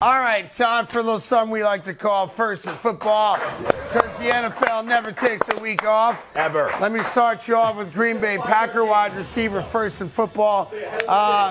All right, time for a little something we like to call First in Football, because the NFL never takes a week off. Ever. Let me start you off with Green Bay Packer wide receiver First in Football,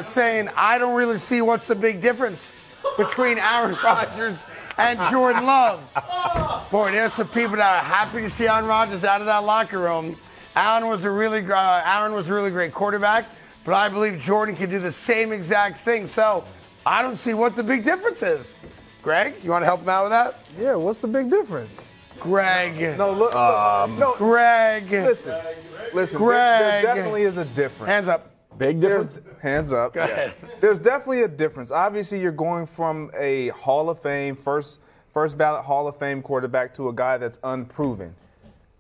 saying, I don't really see what's the big difference between Aaron Rodgers and Jordan Love. Boy, there's some people that are happy to see Aaron Rodgers out of that locker room. Aaron was a really great quarterback, but I believe Jordan can do the same exact thing. So I don't see what the big difference is. Greg, you want to help him out with that? Yeah, what's the big difference? Greg. No, look. No. Greg. Listen. Greg. There definitely is a difference. Hands up. Big difference? Hands up. Go ahead. There's definitely a difference. Obviously, you're going from a Hall of Fame, first ballot Hall of Fame quarterback to a guy that's unproven.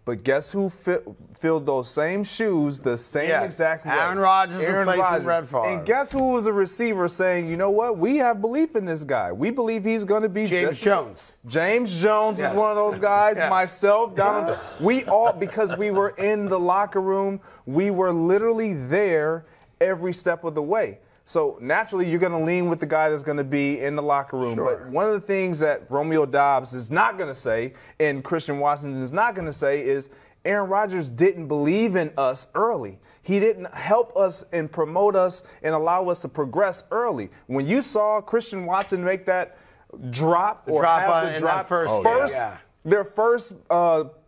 But guess who filled those same shoes the same exact way? Aaron Rodgers replacing Brett Favre. And guess who was a receiver saying, you know what, we have belief in this guy. We believe he's going to be James Jones. James Jones is one of those guys. Yeah. Myself, Donald. We all, because we were in the locker room, we were literally there every step of the way. So naturally, you're going to lean with the guy that's going to be in the locker room. Sure. But one of the things that Romeo Doubs is not going to say, and Christian Watson is not going to say, is Aaron Rodgers didn't believe in us early. He didn't help us and promote us and allow us to progress early. When you saw Christian Watson make that drop Their first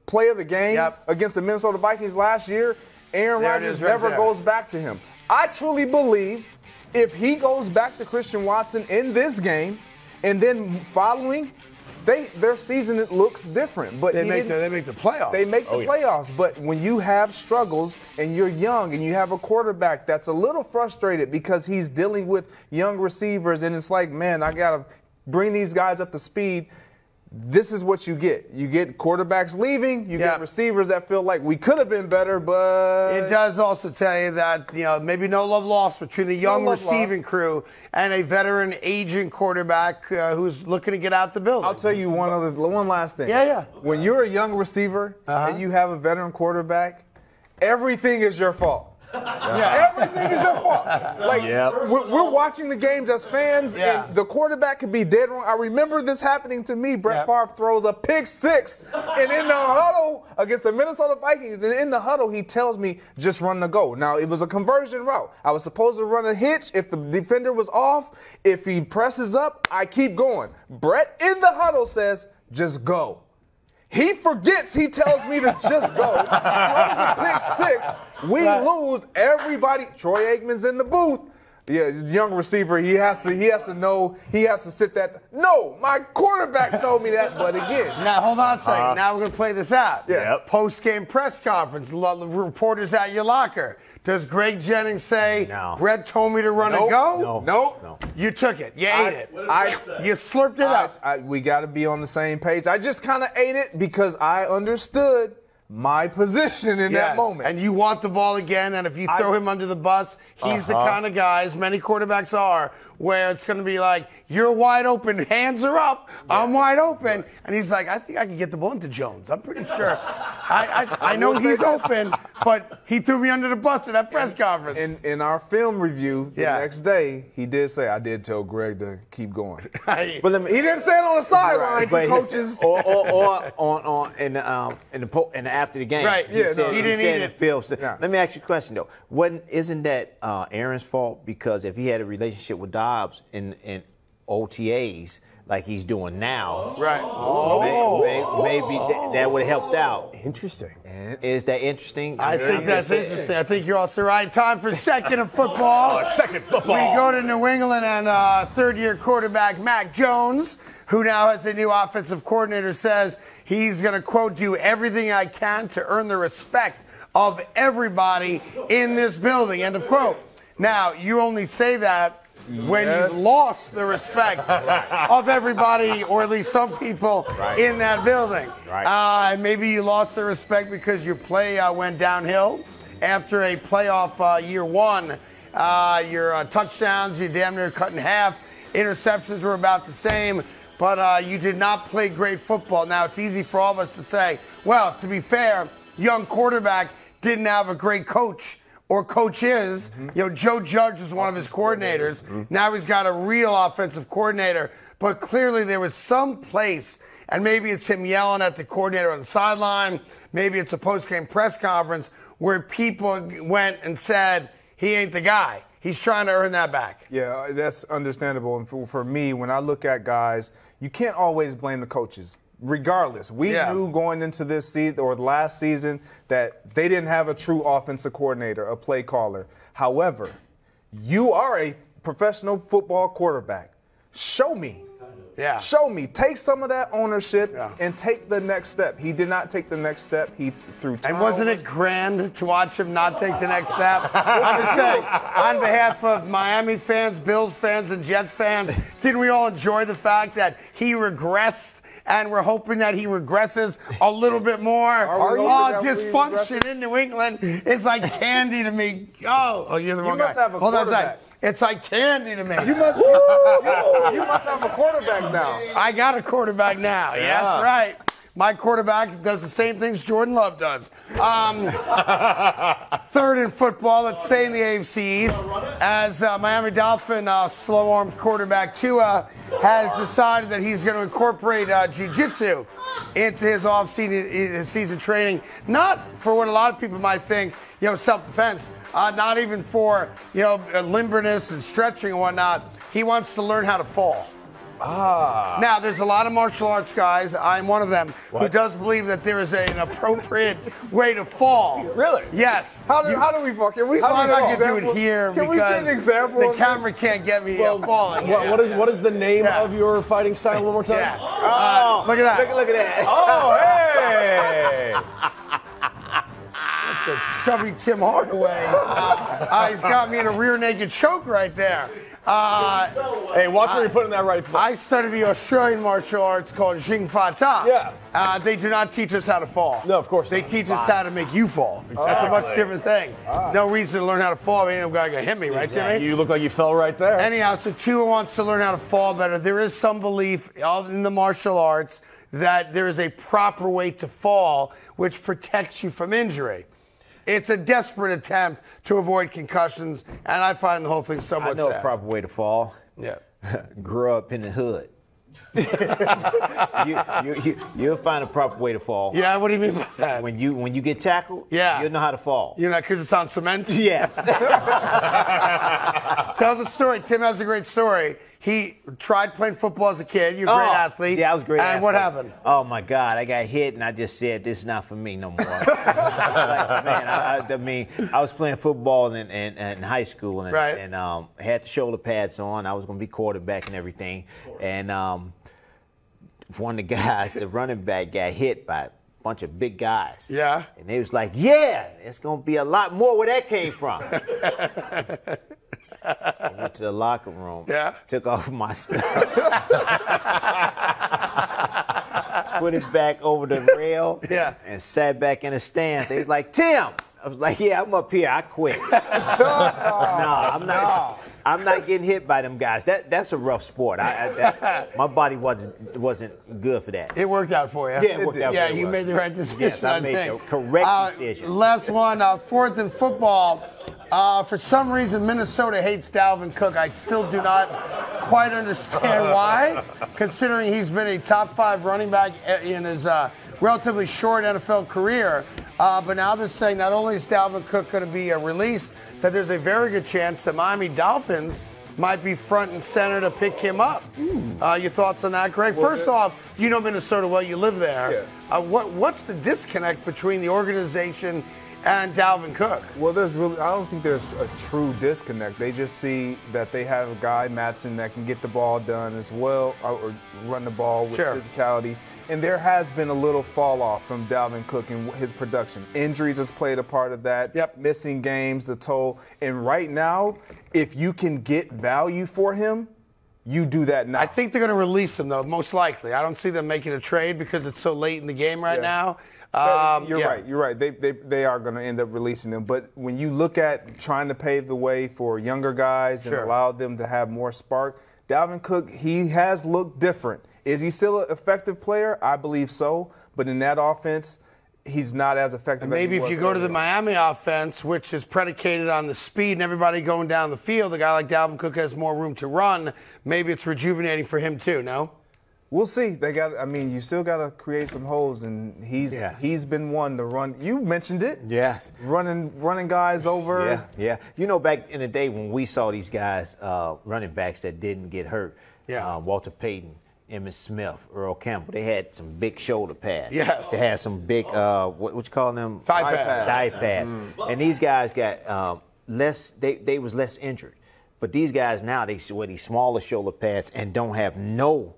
play of the game against the Minnesota Vikings last year, Aaron Rodgers never goes back to him. I truly believe if he goes back to Christian Watson in this game and then following, their season looks different. But they make the playoffs. They make the playoffs. But when you have struggles and you're young and you have a quarterback that's a little frustrated because he's dealing with young receivers and it's like, man, I got to bring these guys up to speed. This is what you get. You get quarterbacks leaving. You get receivers that feel like we could have been better, but it does also tell you that maybe no love lost between the young receiving crew and a veteran aging quarterback who's looking to get out the building. I'll tell you one last thing. Yeah. When you're a young receiver and you have a veteran quarterback, everything is your fault. Everything is your fault. We're watching the games as fans, and the quarterback could be dead wrong. I remember this happening to me. Brett Favre throws a pick six, and in the huddle against the Minnesota Vikings, and in the huddle, he tells me, just run the go. Now, it was a conversion route. I was supposed to run a hitch if the defender was off. If he presses up, I keep going. Brett in the huddle says, just go. He forgets. He tells me to just go. Throws a pick six. We lose. Everybody. Troy Aikman's in the booth. Yeah, young receiver. He has to know. He has to sit that. No, my quarterback told me that. But again. Now hold on a second. Now we're gonna play this out. Yes. Post-game press conference. Reporters at your locker. Does Greg Jennings say, Brett told me to run and go? No. You took it. You ate it. You slurped it up. We got to be on the same page. I just kind of ate it because I understood my position in that moment. And you want the ball again, and if you throw him under the bus, he's the kind of guy, as many quarterbacks are, where it's going to be like, you're wide open, hands are up, I'm wide open. And he's like, I think I can get the ball into Jones. I'm pretty sure. I know he's open, but he threw me under the bus at that press conference. In our film review the next day, he did say, I did tell Greg to keep going. But he didn't say it on the sideline to coaches. Or after the game. Right. He didn't eat it. Let me ask you a question, though. Isn't that Aaron's fault? Because if he had a relationship with Doubs in OTAs like he's doing now, maybe that would have helped out. Interesting. Is that interesting? I think that's interesting. I think you're also right. Time for second in football. Second football. We go to New England and third-year quarterback Mac Jones, who now has a new offensive coordinator, says he's going to, quote, do everything I can to earn the respect of everybody in this building, end of quote. Now, you only say that when you've lost the respect of everybody, or at least some people in that building. And maybe you lost the respect because your play went downhill after a playoff year one. Your touchdowns, you damn near cut in half. Interceptions were about the same. But you did not play great football. Now, it's easy for all of us to say, well, to be fair, young quarterback didn't have a great coach or coaches. Joe Judge was one of his coordinators. Now he's got a real offensive coordinator. but clearly there was some place, and maybe it's him yelling at the coordinator on the sideline, maybe it's a post-game press conference where people went and said, he ain't the guy. He's trying to earn that back. Yeah, that's understandable. And for me, when I look at guys, you can't always blame the coaches. Regardless, we knew going into this season or the last season that they didn't have a true offensive coordinator, a play caller. However, you are a professional football quarterback. Show me. Yeah. Show me. Take some of that ownership and take the next step. He did not take the next step. He threw turnovers. And wasn't it grand to watch him not take the next step? I'm just saying, on behalf of Miami fans, Bills fans, and Jets fans, didn't we all enjoy the fact that he regressed? And we're hoping that he regresses a little bit more. Dysfunction in New England is like candy to me. Oh, you're the wrong guy. Hold on a second. It's like candy to me. You must have a quarterback now. I got a quarterback now. Yeah, that's right. My quarterback does the same things Jordan Love does. Third in football, let's stay in the AFC East, as Miami Dolphin slow-armed quarterback Tua has decided that he's going to incorporate jiu-jitsu into his off-season training, not for what a lot of people might think, self-defense, not even for, limberness and stretching and whatnot. He wants to learn how to fall. Now, there's a lot of martial arts guys, I'm one of them, who does believe that there is an appropriate way to fall. Really? Yes. How do we fall? Can we I'm not going to do it here because the camera can't get me falling. What is the name of your fighting style one more time? Yeah. Look at that. Look at that. Oh, hey! That's a chubby Tim Hardaway. He's got me in a rear naked choke right there. Hey, watch where you're putting that right foot. I studied the Australian martial arts called Jing Fa Ta. Yeah. They do not teach us how to fall. No, of course They not. teach us how to make you fall. Exactly. That's a much different thing. No reason to learn how to fall. I mean, no guy can hit me, right, Timmy? You look like you fell right there. Anyhow, so Tua wants to learn how to fall better. There is some belief in the martial arts that there is a proper way to fall which protects you from injury. It's a desperate attempt to avoid concussions, and I find the whole thing somewhat sad. I know a proper way to fall. Yeah. Grow up in the hood. You'll find a proper way to fall. Yeah, what do you mean by that? When you get tackled, you'll know how to fall. Because it's on cement? Yes. Tell the story. Tim has a great story. He tried playing football as a kid. You're a great athlete. Yeah, I was a great athlete. And what happened? Oh, my God. I got hit, and I just said, this is not for me no more. I was playing football in high school and had the shoulder pads on. I was going to be quarterback and everything. And one of the guys, the running back, got hit by a bunch of big guys. Yeah. And they was like, yeah, it's going to be a lot more where that came from. I went to the locker room, took off my stuff, put it back over the rail, and sat back in the stands. They was like, Tim. I was like, yeah, I'm up here. I quit. I'm not getting hit by them guys. That's a rough sport. My body wasn't good for that. It worked out for you. Yeah, it worked out for you. You made the right decision. Yes, I made the correct decision. Last one, fourth in football. For some reason, Minnesota hates Dalvin Cook. I still do not quite understand why, considering he's been a top 5 running back in his relatively short NFL career. But now they're saying not only is Dalvin Cook going to be released, that there's a very good chance that Miami Dolphins might be front and center to pick him up. Your thoughts on that, Greg? Well, first off, you know Minnesota well. You live there. Yeah. What's the disconnect between the organization and Dalvin Cook? Well, I don't think there's a true disconnect. They just see that they have a guy, Matson, that can get the ball done as well, or run the ball with physicality. And there has been a little fall off from Dalvin Cook and his production. Injuries has played a part of that. Yep. Missing games, the toll. And right now, if you can get value for him, you do that now. I think they're going to release him, though, most likely. I don't see them making a trade because it's so late in the game right now. You're right. They are going to end up releasing them. But when you look at trying to pave the way for younger guys and allow them to have more spark, Dalvin Cook, he has looked different. Is he still an effective player? I believe so. But in that offense, he's not as effective. Maybe if you go to the Miami offense, which is predicated on the speed and everybody going down the field, a guy like Dalvin Cook has more room to run. Maybe it's rejuvenating for him too. No. We'll see. You still got to create some holes, and he's been one to run. You mentioned it. Yes. Running guys over. Yeah. You know, back in the day when we saw these guys, running backs that didn't get hurt, Walter Payton, Emmitt Smith, Earl Campbell, they had some big shoulder pads. Yes. They had some big, what you call them? Thigh pads. And these guys got less, they was less injured. But these guys now, they wear these smaller shoulder pads and don't have no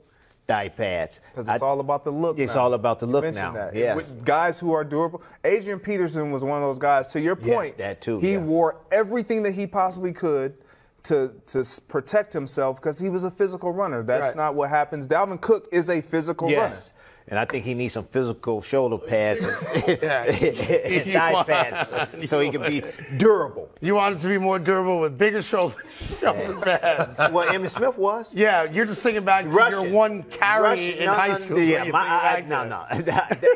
thigh pads. Because it's all about the look. It's all about the look now. That. Yes. With guys who are durable. Adrian Peterson was one of those guys. To your point, yes, that too, he wore everything that he possibly could to protect himself because he was a physical runner. That's not what happens. Dalvin Cook is a physical runner. And I think he needs some physical shoulder pads and thigh pads so he can be durable. You want him to be more durable with bigger shoulder pads. Well, Emmitt Smith was. Yeah, you're just thinking back to your one carry in high school. No.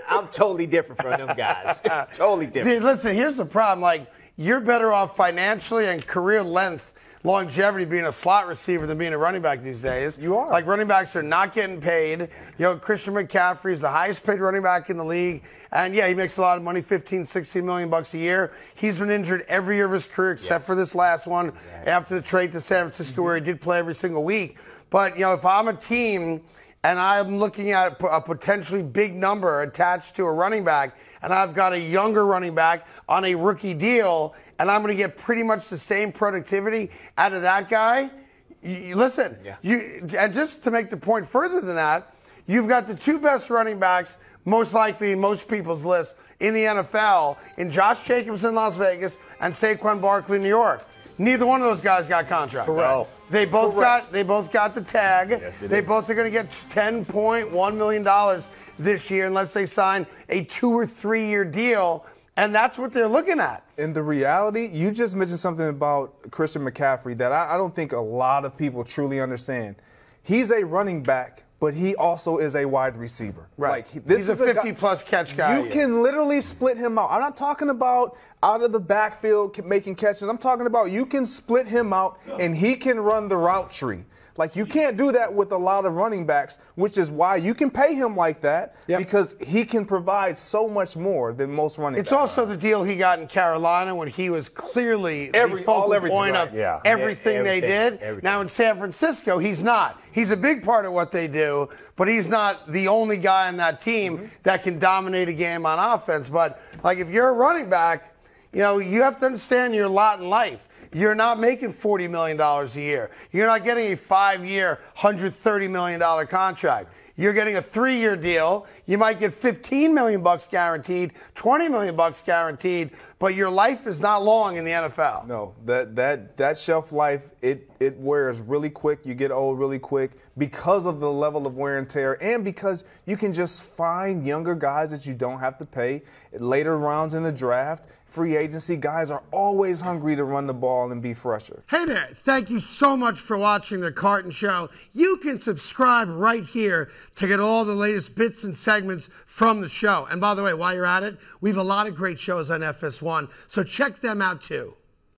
I'm totally different from them guys. Totally different. Dude, listen, here's the problem. Like, you're better off financially and career length, longevity being a slot receiver than being a running back these days. You are. Like, running backs are not getting paid. Christian McCaffrey is the highest paid running back in the league. And, he makes a lot of money, $15-16 million a year. He's been injured every year of his career except for this last one after the trade to San Francisco where he did play every single week. But, if I'm a team and I'm looking at a potentially big number attached to a running back and I've got a younger running back on a rookie deal and I'm going to get pretty much the same productivity out of that guy, listen, and just to make the point further than that, you've got the two best running backs, most likely in most people's list, in the NFL, in Josh Jacobs in Las Vegas and Saquon Barkley in New York. Neither one of those guys got contracts. Correct. They both got the tag. Yes, they both are going to get $10.1 million this year unless they sign a 2 or 3 year deal. And that's what they're looking at. In the reality, you just mentioned something about Christian McCaffrey that I don't think a lot of people truly understand. He's a running back, but he also is a wide receiver. Right. Like, he's a 50-plus catch guy. You can literally split him out. I'm not talking about out of the backfield making catches. I'm talking about you can split him out and he can run the route tree. Like, you can't do that with a lot of running backs, which is why you can pay him like that because he can provide so much more than most running backs. It's also the deal he got in Carolina when he was clearly the focal point of everything they did. Now, in San Francisco, he's not. He's a big part of what they do, but he's not the only guy on that team that can dominate a game on offense. But, like, if you're a running back, you have to understand your lot in life. You're not making $40 million a year. You're not getting a 5-year, $130 million contract. You're getting a 3-year deal. You might get $15 million guaranteed, $20 million guaranteed, but your life is not long in the NFL. No, that shelf life, it wears really quick. You get old really quick because of the level of wear and tear and because you can just find younger guys that you don't have to pay later rounds in the draft. Free agency, guys are always hungry to run the ball and be fresher. Hey there, thank you so much for watching The Carton Show. You can subscribe right here to get all the latest bits and segments from the show. And by the way, while you're at it, we have a lot of great shows on FS1, so check them out too.